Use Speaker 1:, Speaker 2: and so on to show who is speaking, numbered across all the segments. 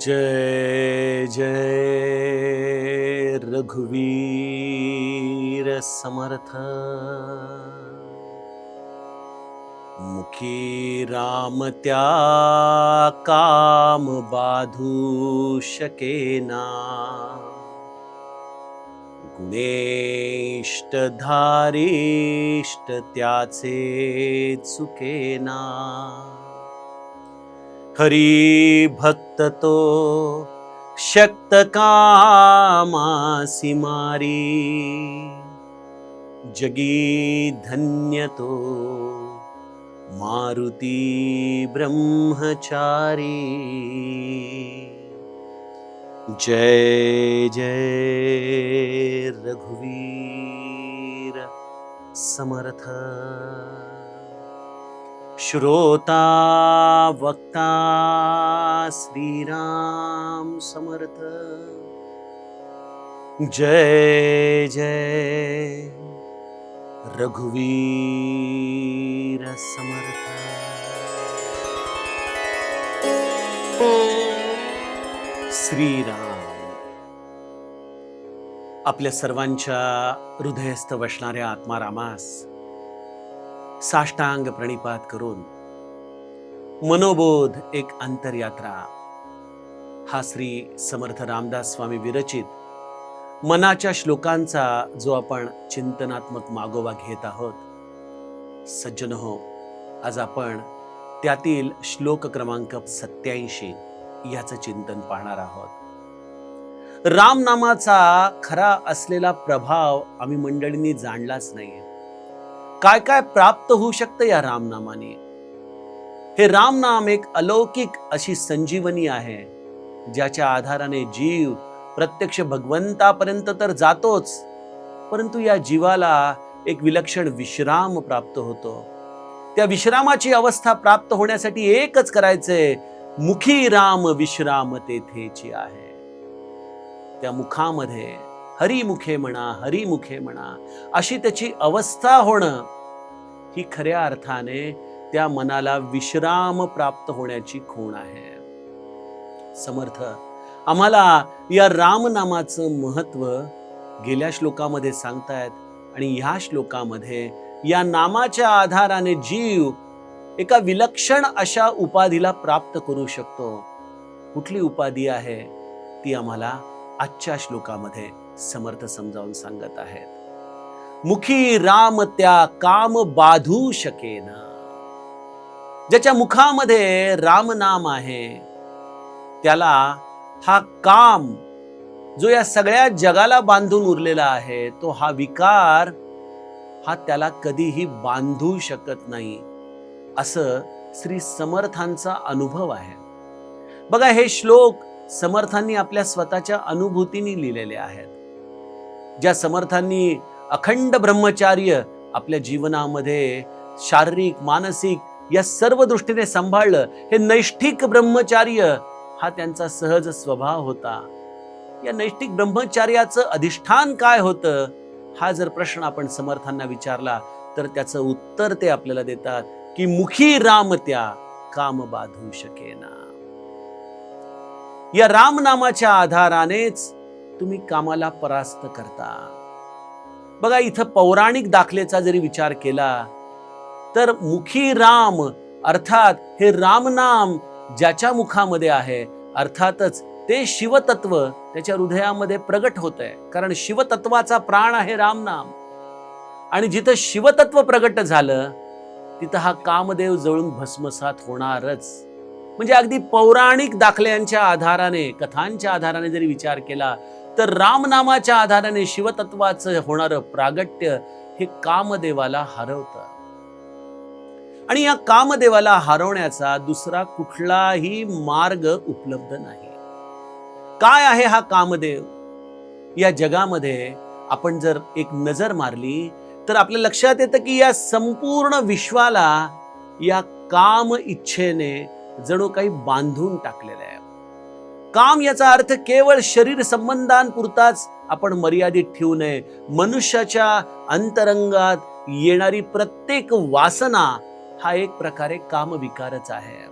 Speaker 1: जय जय रघुवीर समर्थ। मुखी राम त्या काम बाधू शकेना, गुणेष्ट धारिष्ट त्याचे चुकेना। हरी भक्त तो शक्त कामासी मारी, जगी धन्य तो मारुती ब्रह्मचारी। जय जय रघुवीर समर्थ। श्रोता वक्ता श्रीराम समर्थ। जय जय रघुवीर समर्थ। श्रीराम आपल्या सर्वांच्या हृदयस्थ वसणाऱ्या आत्मारामास साष्टांग प्रणिपात करून मनोबोध एक अंतरयात्रा हा श्री समर्थ रामदास स्वामी विरचित मनाच्या श्लोकांचा जो आपण चिंतनात्मक मागोवा घेत आहोत। सज्जन हो, आज आपण त्यातील श्लोक क्रमांक 87 याचं चिंतन पाहणार आहोत। राम नामाचा खरा असलेला प्रभाव आम्ही मंडळींनी जाणलाच नाहीये। काय काय प्राप्त होऊ शकतं या रामनामाने। हे रामनाम एक अलौकिक अशी संजीवनी आहे, ज्याच्या आधाराने जीव प्रत्यक्ष भगवंतापर्यंत तर जातोच, परंतु या जीवाला एक विलक्षण विश्राम प्राप्त होतो। त्या विश्रामाची अवस्था प्राप्त होण्यासाठी एकच करायचंय, मुखी राम विश्राम तेथेची आहे। त्या मुखामध्ये हरिमुखे म्हणा, हरिमुखे म्हणा अशी त्याची अवस्था होणं ही खऱ्या अर्थाने त्या मनाला विश्राम प्राप्त होण्याची खूण आहे। समर्थ आम्हाला या रामनामाचं महत्व गेल्या श्लोकामध्ये सांगतायत आणि ह्या श्लोकामध्ये या नामाच्या आधाराने जीव एका विलक्षण अशा उपाधीला प्राप्त करू शकतो। कुठली उपाधी आहे ती आम्हाला आजच्या श्लोकामध्ये समर्थ समजावून सांगत आहेत। मुखी राम त्या काम बाधू शकेना। ज्याच्या मुखामध्ये राम नाम आहे त्याला हा काम जो या सगळ्या जगाला बांधून उरलेला आहे, तो हा विकार हा त्याला कधीही बांधू शकत नाही, असं श्री समर्थांचा अनुभव आहे। बघा, हे श्लोक समर्थांनी आपल्या स्वतःच्या अनुभूतीने लिहिलेले आहेत। ज्या समर्थांनी अखंड ब्रह्मचार्य आपल्या जीवनामध्ये शारीरिक मानसिक या सर्व दृष्टीने सांभाळलं, हे नैष्ठिक ब्रह्मचार्य हा त्यांचा सहज स्वभाव होता। या नैष्ठिक ब्रह्मचार्याचं अधिष्ठान काय होतं, हा जर प्रश्न आपण समर्थांना विचारला तर त्याचं उत्तर ते आपल्याला देतात की मुखी राम त्या काम बाधू शकेना। या राम नामाच्या आधारानेच तुम्ही कामाला परास्त करता। बघा, इथं पौराणिक दाखलेचा जरी विचार केला तर मुखी राम अर्थात हे रामनाम ज्याच्या मुखामध्ये आहे, अर्थातच ते शिवतत्व त्याच्या हृदयामध्ये प्रगट होत आहे, कारण शिवतत्वाचा प्राण आहे रामनाम। आणि जिथं शिवतत्व प्रगट झालं तिथं हा कामदेव जळून भस्मसात होणारच। म्हणजे अगदी पौराणिक दाखल्यांच्या आधाराने, कथांच्या आधाराने जरी विचार केला तर रामनामाच्या आधाराने शिवतत्वाचं होणारं प्रागट्य हे कामदेवाला हरवतं। आणि या कामदेवाला हरवण्याचा दुसरा कुठलाही मार्ग उपलब्ध नाही। काय आहे हा कामदेव? या जगामध्ये आपण जर एक नजर मारली तर आपल्या लक्षात येतं की या संपूर्ण विश्वाला या काम इच्छेने जणू काही बांधून टाकलेलं आहे। काम याचा अर्थ केवळ शरीर संबंधांपुरताच आपण मर्यादित ठेवू नये। मनुष्याच्या अंतरंगात येणारी प्रत्येक वासना हा एक प्रकारे कामविकारच आहे।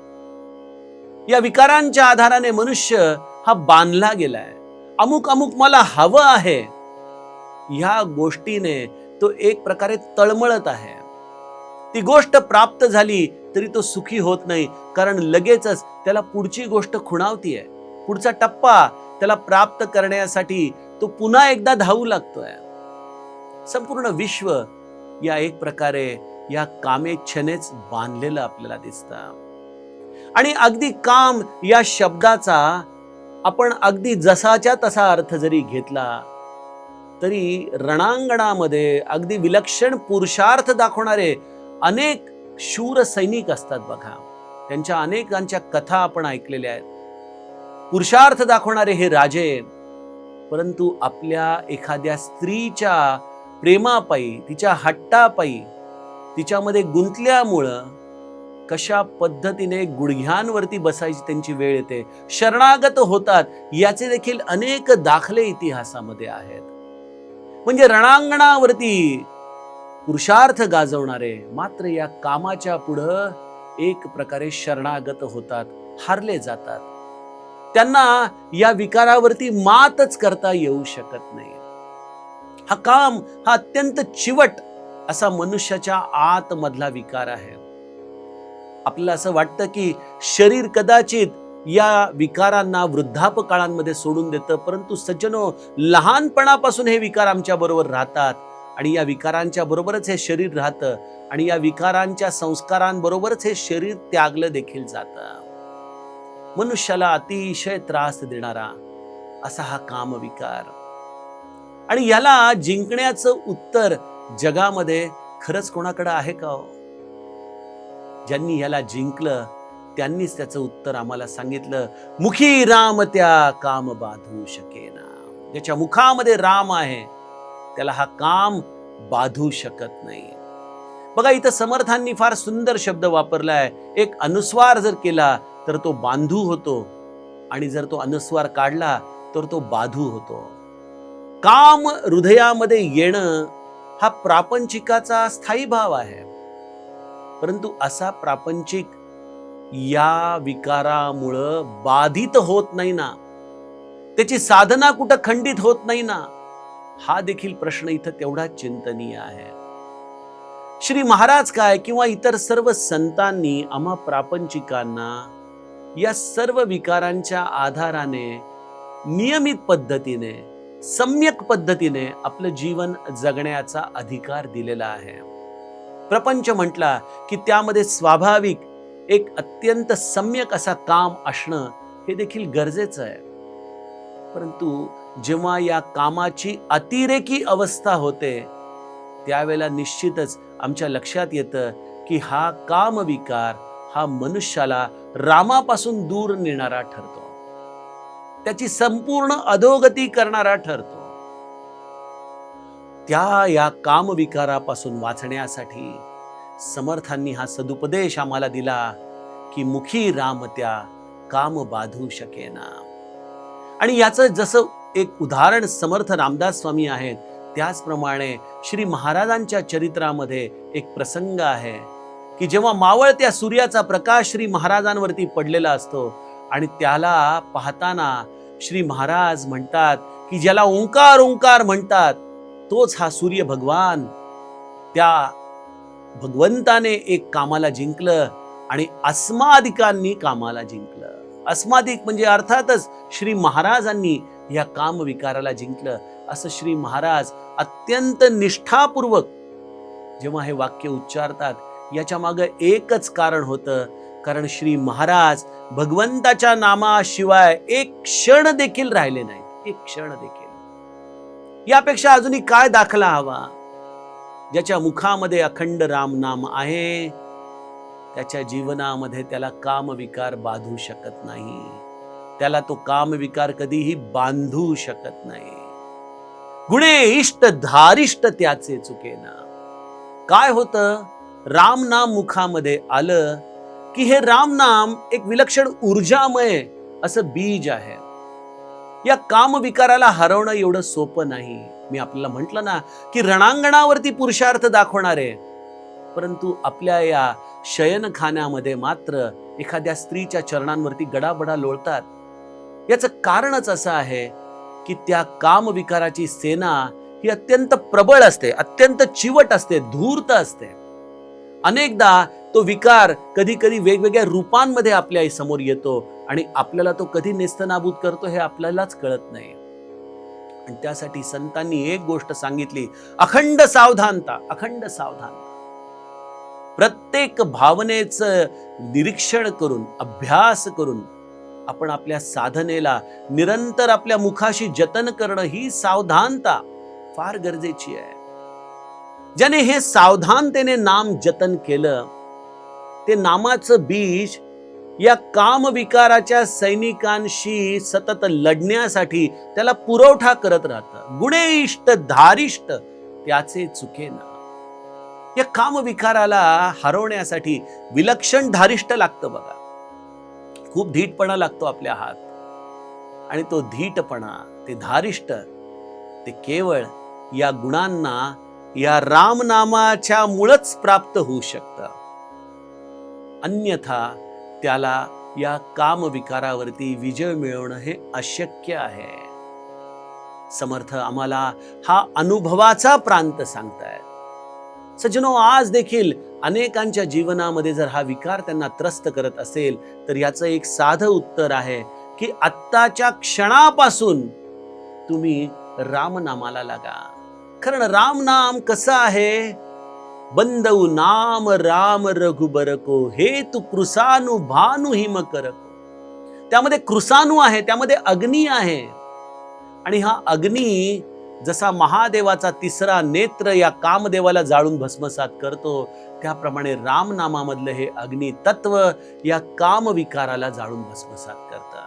Speaker 1: या विकारांच्या आधाराने मनुष्य हा बांधला गेलाय. अमुक अमुक मला हवं आहे, ह्या गोष्टीने तो एक प्रकारे तळमळत आहे. ती गोष्ट प्राप्त झाली तरी तो सुखी होत नाही, कारण लगेचच त्याला पुढची गोष्ट खुणावतीये. पुढचा टप्पा त्याला प्राप्त करण्यासाठी तो पुन्हा एकदा धावू लागतोय. संपूर्ण विश्व या एक प्रकारे या कामेच्छेनेच बांधलेलं आपल्याला दिसतं. आणि अगदी काम या शब्दाचा आपण अगदी जसाच्या तसा अर्थ जरी घेतला तरी रणांगणामध्ये अगदी विलक्षण पुरुषार्थ दाखवणारे अनेक शूर सैनिक असतात बघा. त्यांच्या अनेकांच्या कथा आपण ऐकलेल्या आहेत. पुरुषार्थ दाखवणारे हे राजे, परंतु आपल्या एखाद्या स्त्रीच्या प्रेमापायी, तिच्या हट्टापायी, तिच्यामध्ये गुंतल्यामुळं कशा पद्धतीने गुडघ्यांवरती बसायची त्यांची वेळ येते, शरणागत होतात, याचे देखील अनेक दाखले इतिहासामध्ये आहेत. म्हणजे रणांगणावरती पुरुषार्थ गाजवणारे मात्र या कामाच्या पुढं एक प्रकारे शरणागत होतात, हारले जातात. त्यांना या विकारावरती मातच करता येऊ शकत नाही. हा काम हा अत्यंत चिवट असा मनुष्याच्या आतमधला विकार आहे. आपल्याला असं वाटतं की शरीर कदाचित या विकारांना वृद्धापकाळांमध्ये सोडून देतं, परंतु सज्जनो, लहानपणापासून हे विकार आमच्या बरोबर राहतात आणि या विकारांच्या बरोबरच हे शरीर राहतं आणि या विकारांच्या संस्कारांबरोबरच हे शरीर त्यागलं देखील जातं. मनुष्याला अतिशय त्रास देणारा असा हा कामविकार. आणि याला जिंकण्याचं उत्तर जगामध्ये खरंच कोणाकडे आहे का हो? ज्यांनी याला जिंकलं त्यांनीच त्याचं उत्तर आम्हाला सांगितलं. मुखी राम त्या काम बाधू शकेना. ज्याच्या मुखामध्ये राम आहे त्याला हा काम बाधू शकत नाही. बघा, इथं समर्थांनी फार सुंदर शब्द वापरलाय. एक अनुस्वार जर केला तर तो बांधू होतो आणि जर तो अनुस्वार काढला तर तो बाधू होतो. काम हृदयामध्ये येणं हा प्रापंचिकाचा स्थायी भाव आहे, परंतु असा प्रापंचिक या विकारामुळं बाधित होत नाही ना, त्याची साधना कुठं खंडित होत नाही ना, हा देखील प्रश्न इथं तेवढा चिंतनीय आहे. श्री महाराज काय किंवा इतर सर्व संतांनी आम्हा प्रापंचिकांना या सर्व विकारांच्या आधाराने नियमित पद्धतीने, सम्यक पद्धतीने आपलं जीवन जगण्याचा अधिकार दिलेला आहे. प्रपंच म्हटला की त्यामध्ये स्वाभाविक एक अत्यंत सम्यक असा काम असणं हे देखील गरजेचं आहे. परंतु जेव्हा या कामाची अतिरेकी अवस्था होते त्यावेळेला निश्चितच आमच्या लक्षात येतं की हा कामविकार हा मनुष्याला रामापासून दूर नेणारा ठरतो, त्याची संपूर्ण अधोगती करणारा ठरतो. या कामविकारापासून वाचण्यासाठी समर्थांनी हा सदुपदेश आम्हाला दिला की मुखी राम त्या काम बाधू शकेना. आणि याचं जसं एक उदाहरण समर्थ रामदास स्वामी आहेत, त्याचप्रमाणे श्री महाराजांच्या चरित्रामध्ये एक प्रसंग आहे की जेव्हा मावळत्या सूर्याचा प्रकाश श्री महाराजांवरती पडलेला असतो आणि त्याला पाहताना श्री महाराज म्हणतात की ज्याला ओंकार ओंकार म्हणतात तोच हा सूर्य भगवान. त्या भगवंताने एक कामाला जिंकलं आणि अस्मादिकांनी कामाला जिंकलं. अस्मादिक म्हणजे अर्थातच श्री महाराजांनी या कामविकाराला जिंकलं. असं श्री महाराज अत्यंत निष्ठापूर्वक जेव्हा हे वाक्य उच्चारतात याच्या मागे एकच कारण होतं, कारण श्री महाराज भगवंताच्या नामाशिवाय एक क्षण देखील राहिले नाही, एक क्षण देखील. यापेक्षा अजूनही काय दाखला हवा? ज्याच्या मुखामध्ये अखंड राम नाम आहे त्याच्या जीवनामध्ये त्याला कामविकार बाधू शकत नाही, त्याला तो कामविकार कधीही बांधू शकत नाही. गुणे इष्ट धारिष्ट त्याचे चुकेना. काय होतं? राम नाम मुखामध्ये आलं की हे राम नाम एक विलक्षण ऊर्जामय असं बीज आहे. या कामविकाराला हरवणं एवढं सोपं नाही. मी आपल्याला म्हटलं ना की रणांगणावरती पुरुषार्थ दाखवणारे, परंतु आपल्या या शयनखान्यामध्ये मात्र एखाद्या स्त्रीच्या चरणांवरती गडाबडा लोळतात. याचं कारणच असं आहे की त्या कामविकाराची सेना ही अत्यंत प्रबळ असते, अत्यंत चिवट असते, धूर्त असते. अनेकदा तो विकार कधी कधी वेगवेगळ्या रूपांमध्ये आपल्या समोर येतो आणि आपल्याला तो कधी नेस्तनाबूत करतो हे आपल्यालाच कळत नाही. आणि त्यासाठी संतांनी एक गोष्ट सांगितली, अखंड सावधानता, अखंड सावधानता. प्रत्येक भावनेचं निरीक्षण करून, अभ्यास करून आपण आपल्या साधनेला निरंतर आपल्या मुखाशी जतन करणं ही सावधानता फार गरजेची आहे. ज्याने हे सावधानतेने नाम जतन केलं, ते नामाचं बीज या कामविकाराच्या सैनिकांशी सतत लढण्यासाठी त्याला पुरवठा करत राहतं. गुणेइष्ट धारिष्ट त्याचे चुकेना. या कामविकाराला हरवण्यासाठी विलक्षण धारिष्ट लागतं बघा. खूप धीटपणा लागतो आपल्या हात. आणि तो धीटपणा, ते धारिष्ट, ते केवळ या गुणांना या रामनामाच्या मुळच प्राप्त होऊ शकतं. अन्यथा त्याला या कामविकारावरती विजय मिळवणं हे अशक्य आहे. समर्थ आम्हाला हा अनुभवाचा प्रांत सांगतायत. सज्जनो, आज देखील अनेकांच्या जीवनामध्ये जर हा विकार त्यांना त्रस्त करत असेल तर याचं एक साधं उत्तर आहे की आत्ताच्या क्षणापासून तुम्ही रामनामाला लागा. कारण रामनाम कसं आहे, बंदऊ नाम राम रघुबर को, हे तू कृसानु भानु हिम करको. त्यामध्ये कृसानु आहे, त्यामध्ये अग्नी आहे. आणि हा अग्नी जसा महादेवाचा तिसरा नेत्र या कामदेवाला जाळून भस्मसात करतो, त्याप्रमाणे रामनामामधलं हे अग्नी तत्व या कामविकाराला जाळून भस्मसात करतं.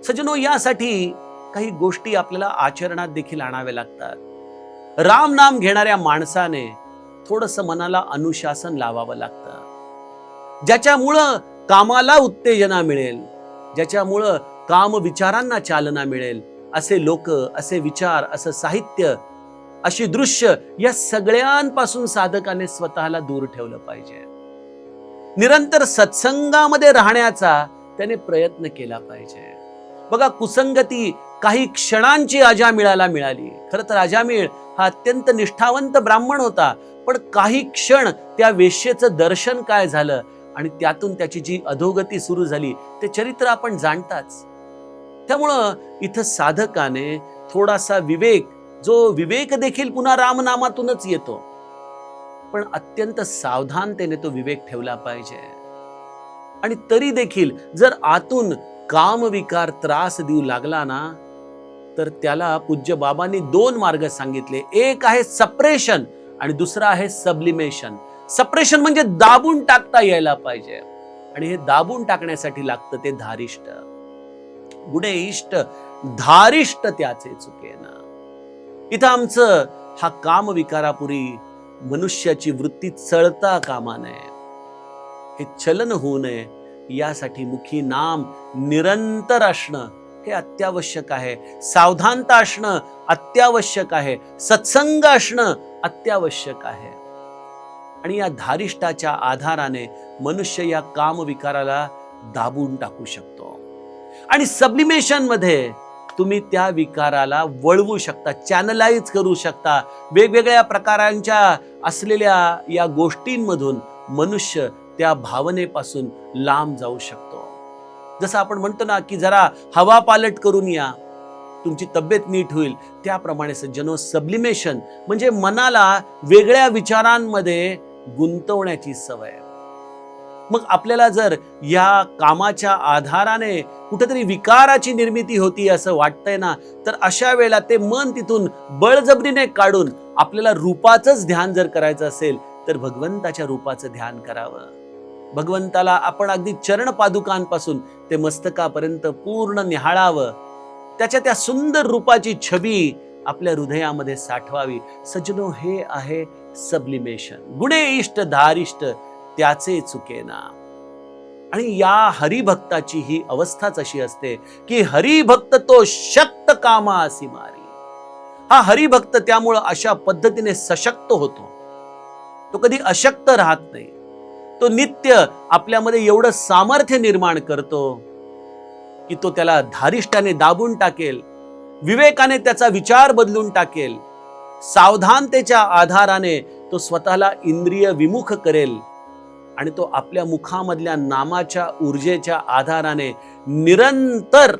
Speaker 1: सज्जनो, यासाठी काही गोष्टी आपल्याला आचरणात देखील आणाव्या लागतात. रामनाम घेणाऱ्या माणसाने थोडंसं मनाला अनुशासन लावावं लागतं, ज्याच्यामुळं कामाला उत्तेजना मिळेल, ज्याच्यामुळं काम विचारांना चालना मिळेल. असे लोक, असे विचार, असं साहित्य, अशी दृश्य, या सगळ्यांपासून साधकाने स्वतःला दूर ठेवलं पाहिजे. निरंतर सत्संगामध्ये राहण्याचा त्याने प्रयत्न केला पाहिजे. बघा, कुसंगती काही क्षणांची अजामिळाला मिळाली. खरं तर अजामिळ हा अत्यंत निष्ठावंत ब्राह्मण होता, पण काही क्षण त्या वेश्येचं दर्शन काय झालं आणि त्यातून त्याची जी अधोगती सुरू झाली ते चरित्र आपण जाणताच. त्यामुळं इथं साधकाने थोडासा विवेक, जो विवेक देखील पुन्हा रामनामातूनच येतो, पण अत्यंत सावधानतेने तो विवेक ठेवला पाहिजे. आणि तरी देखील जर आतून कामविकार त्रास देऊ लागला ना, तर त्याला पूज्य बाबांनी दोन मार्ग सांगितले. एक आहे सप्रेशन आणि दुसरा आहे सब्लिमेशन. सप्रेशन म्हणजे दाबून टाकता यायला पाहिजे, आणि हे दाबून टाकण्यासाठी लागतं ते धारिष्ट. गुणे इष्ट धारिष्ट त्याचे चुकेना. इथं आमचं हा कामविकारापुरी मनुष्याची वृत्ती चळता कामा नये, हे चलन होऊ नये, यासाठी मुखी नाम निरंतर असणं हे अत्यावश्यक आहे. सावधानता असणं अत्यावश्यक आहे. सत्संग असणं अत्यावश्यक आहे. आणि या धारिष्टाच्या आधाराने मनुष्य या कामविकाराला दाबून टाकू शकतो. आणि सब्लिमेशन मध्ये तुम्ही त्या विकाराला वळवू शकता, चॅनलाइज करू शकता. वेगवेगळ्या प्रकारांच्या असलेल्या या गोष्टींमधून मनुष्य त्या भावनेपासून लांब जाऊ शकतो. जसं आपण म्हणतो ना की जरा हवा पालट करून या, तुमची तब्येत नीट होईल, त्याप्रमाणे सज्जनो सब्लिमेशन म्हणजे मनाला वेगळ्या विचारांमध्ये गुंतवण्याची सवय. मग आपल्याला जर या कामाच्या आधाराने कुठेतरी विकाराची निर्मिती होती असं वाटतंय ना, तर अशा वेळेला ते मन तिथून बळजबरीने काढून आपल्याला रूपाचंच ध्यान जर करायचं असेल तर भगवंताच्या रूपाचं ध्यान करावं. भगवंताला आपण अगदी चरण पादुकांपासून ते मस्तकापर्यंत पूर्ण निहाळावं. त्याच्या त्या सुंदर रूपाची छबी आपल्या हृदयामध्ये साठवावी. सज्जनो, हे आहे सब्लिमेशन. गुणे इष्ट धारिष्ट त्याचे चुकेना. आणि या हरिभक्ताची ही अवस्थाच अशी असते की हरिभक्त तो शक्त कामा असी मारी. हा हरिभक्त त्यामुळं अशा पद्धतीने सशक्त होतो, तो कधी अशक्त राहत नाही. तो नित्य आपल्यामध्ये एवढं सामर्थ्य निर्माण करतो की तो त्याला धारिष्ठाने दाबून टाकेल, विवेकाने त्याचा विचार बदलून टाकेल, सावधानतेच्या आधाराने तो स्वतःला इंद्रिय विमुख करेल आणि तो आपल्या मुखामधल्या नामाच्या ऊर्जेच्या आधाराने निरंतर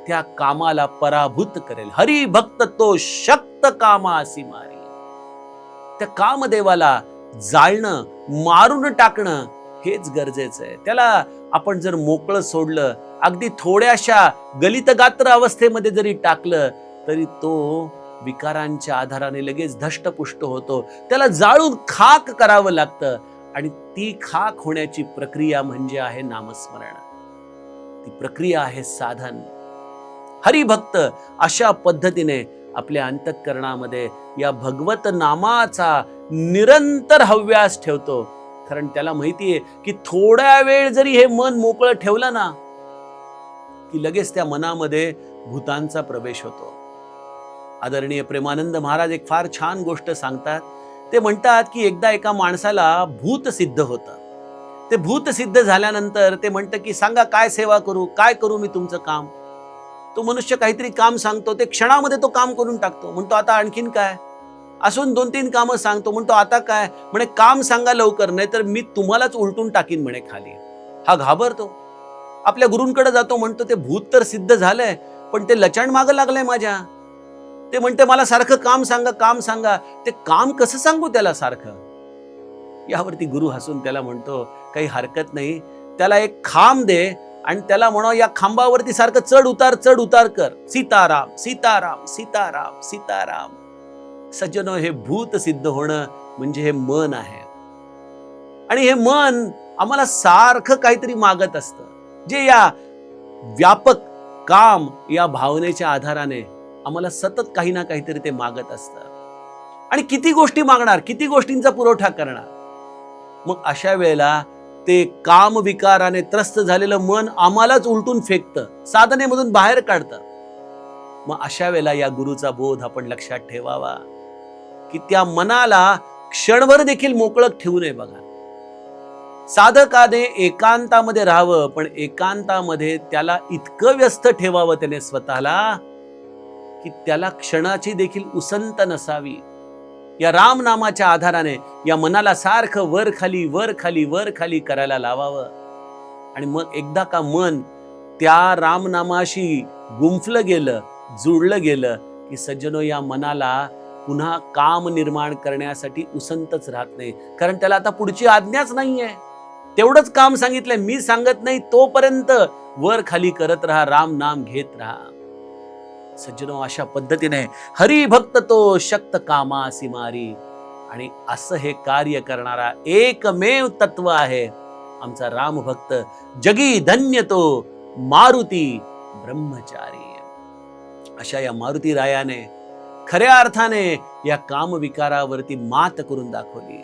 Speaker 1: त्या कामाला पराभूत करेल. हरी भक्त तो शक्त कामासी मारी. त्या कामदेवाला जाळणं, मारून टाकणं हेच गरजेचं आहे. त्याला आपण जर मोकळं सोडलं, अगदी थोड्याशा गलितगात्र अवस्थेमध्ये जरी टाकलं तरी तो विकारांच्या आधाराने लगेच धष्टपुष्ट होतो. त्याला जाळून खाक करावं लागतं आणि ती खाक होण्याची प्रक्रिया म्हणजे आहे नामस्मरण. ती प्रक्रिया आहे साधन. हरिभक्त अशा पद्धतीने आपल्या अंतःकरणामध्ये या भगवत नामाचा निरंतर हव्यास ठेवतो. कारण त्याला माहितीये की थोड्या वेळ जरी हे मन मोकळं ठेवलं ना की लगेच त्या मनामध्ये भूतांचा प्रवेश होतो. आदरणीय प्रेमानंद महाराज एक फार छान गोष्ट सांगतात. ते म्हणतात की एकदा एका माणसाला भूत सिद्ध होतं. ते भूत सिद्ध झाल्यानंतर ते म्हणतं की सांगा काय सेवा करू, काय करू मी तुमचं काम. तो मनुष्य काहीतरी काम सांगतो, ते क्षणामध्ये तो काम करून टाकतो. म्हणतो आता आणखीन काय, असून 2-3 कामं सांगतो. म्हणतो आता काय, म्हणे काम सांगा लवकर, नाही तर मी तुम्हालाच उलटून टाकीन म्हणे खाली. हा घाबरतो, आपल्या गुरूंकडे जातो. म्हणतो ते भूत तर सिद्ध झालंय पण ते लचाण मागं लागलंय माझ्या. ते म्हणते मला सारखं काम सांगा, काम सांगा. ते काम कसं सांगू त्याला सारखं. यावरती गुरु हसून त्याला म्हणतो काही हरकत नाही, त्याला एक खांब दे आणि त्याला म्हणो या खांबावरती सारखं चढ उतार कर. सीताराम सीताराम सीताराम सीताराम. सज्जनो, हे भूत सिद्ध होणं म्हणजे हे मन आहे. आणि हे मन आम्हाला सारखं काहीतरी मागत असतं, जे या व्यापक काम या भावनेच्या आधाराने आम्हाला सतत काही ना काहीतरी ते मागत असतं. आणि किती गोष्टी मागणार, किती गोष्टींचा पुरवठा करणार. मग अशा वेळेला ते काम विकाराने त्रस्त झालेलं मन आम्हालाच उलटून फेकतं, साधनेमधून बाहेर काढतं. मग अशा वेळेला या गुरुचा बोध आपण लक्षात ठेवावा की त्या मनाला क्षणभर देखील मोकळं ठेवू नये. बघा, साधकाने एकांतामध्ये राहावं, पण एकांतामध्ये त्याला इतकं व्यस्त ठेवावं त्याने स्वतःला की त्याला क्षणाची देखील उसंत नसावी. या राम नामाच्या आधाराने या मनाला सारखं वर खाली वर खाली वर खाली करायला लावावं. आणि मग एकदा का मन त्या रामनामाशी गुंफलं गेलं, जुळलं गेलं की सज्जनो, या मनाला पुन्हा काम निर्माण करण्यासाठी उसंतच राहत नाही. कारण त्याला आता पुढची आज्ञाच नाहीये. तेवढंच काम सांगितलंय, मी सांगत नाही तोपर्यंत वर खाली करत राहा, राम नाम घेत राहा. सज्जनो, अशा पद्धतीने हरी भक्त तो शक्त कामासी मारी. आणि असं हे कार्य करणारा एकमेव तत्व आहे आमचा राम भक्त, जगी धन्य तो मारुती ब्रह्मचारी. अशा या मारुती रायाने खऱ्या अर्थाने या काम विकारावरती मात करून दाखवली.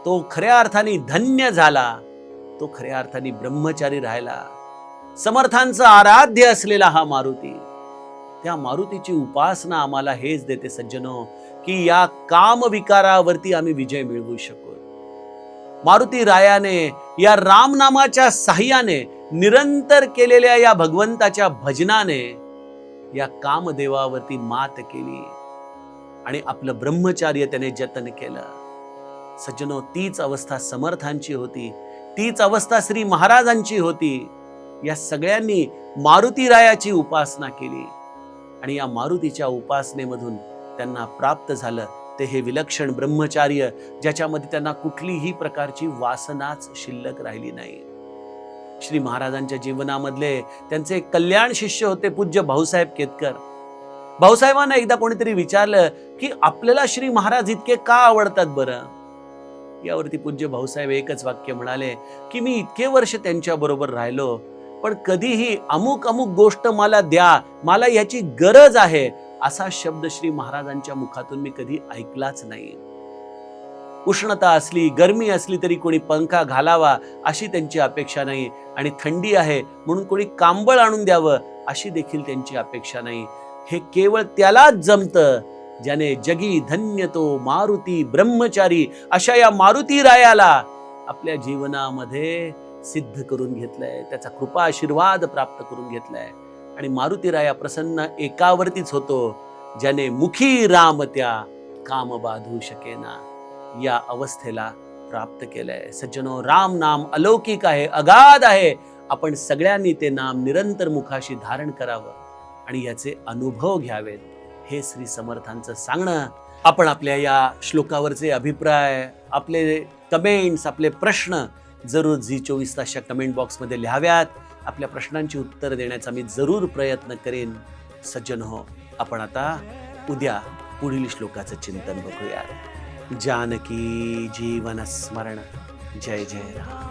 Speaker 1: तो खऱ्या अर्थाने धन्य झाला, तो खऱ्या अर्थाने ब्रह्मचारी राहिला. समर्थांचं आराध्य असलेला हा मारुती, त्या मारुतीची उपासना आम्हाला हेच देते सज्जनो की या काम विकारावरती आम्ही विजय मिळवू शकू. मारुती रायाने या रामनामाच्या साह्याने निरंतर केलेल्या या भगवंताच्या भजनाने या कामदेवावरती मात केली आणि आपलं ब्रह्मचार्य त्याने जतन केलं. सज्जनो, तीच अवस्था समर्थांची होती, तीच अवस्था श्री महाराजांची होती. या सगळ्यांनी मारुती रायाची उपासना केली आणि या मारुतीच्या उपासनेमधून त्यांना प्राप्त झालं ते हे विलक्षण ब्रह्मचार्य, ज्याच्यामध्ये त्यांना कुठलीही प्रकारची वासनाच शिल्लक राहिली नाही. श्री महाराजांच्या जीवनामधले त्यांचे एक कल्याण शिष्य होते पूज्य भाऊसाहेब केतकर. भाऊसाहेबांना एकदा कोणीतरी विचारलं की आपल्याला श्री महाराज इतके का आवडतात बरं. यावरती पूज्य भाऊसाहेब एकच वाक्य म्हणाले की मी इतके वर्ष त्यांच्या बरोबर राहिलो, पण कधीही अमुक अमुक गोष्ट मला द्या, मला याची गरज आहे, असा शब्द श्री महाराजांच्या मुखातून मी कधी ऐकलाच नाही. उष्णता असली, गरमी असली तरी कोणी पंखा घालावा अशी त्यांची अपेक्षा नाही, आणि थंडी आहे म्हणून कोणी कांबळ आणून द्यावं अशी देखील त्यांची अपेक्षा नाही. हे केवळ त्यालाच जमतं ज्याने जगी धन्य तो मारुती ब्रह्मचारी अशा या मारुती रायाला आपल्या जीवनामध्ये सिद्ध करून घेतलंय, त्याचा कृपा आशीर्वाद प्राप्त करून घेतलाय. आणि मारुतीराया प्रसन्न एकावरतीच होतो, ज्याने मुखी राम त्या काम बाधू शकेना, या अवस्थेला प्राप्त केलंय. सज्जनो, राम नाम अलौकिक आहे, अगाध आहे. आपण सगळ्यांनी ते नाम निरंतर मुखाशी धारण करावं आणि याचे अनुभव घ्यावेत, हे श्री समर्थांचं सांगणं. आपण आपल्या या श्लोकावरचे अभिप्राय, आपले कमेंट्स, आपले प्रश्न जरूर झी24 तासच्या कमेंट बॉक्समध्ये लिहाव्यात. आपल्या प्रश्नांची उत्तर देण्याचा मी जरूर प्रयत्न करेन. सज्जन हो, आपण आता उद्या पुढील श्लोकाचं चिंतन बघूया. जानकी जीवन स्मरण. जय जय राम.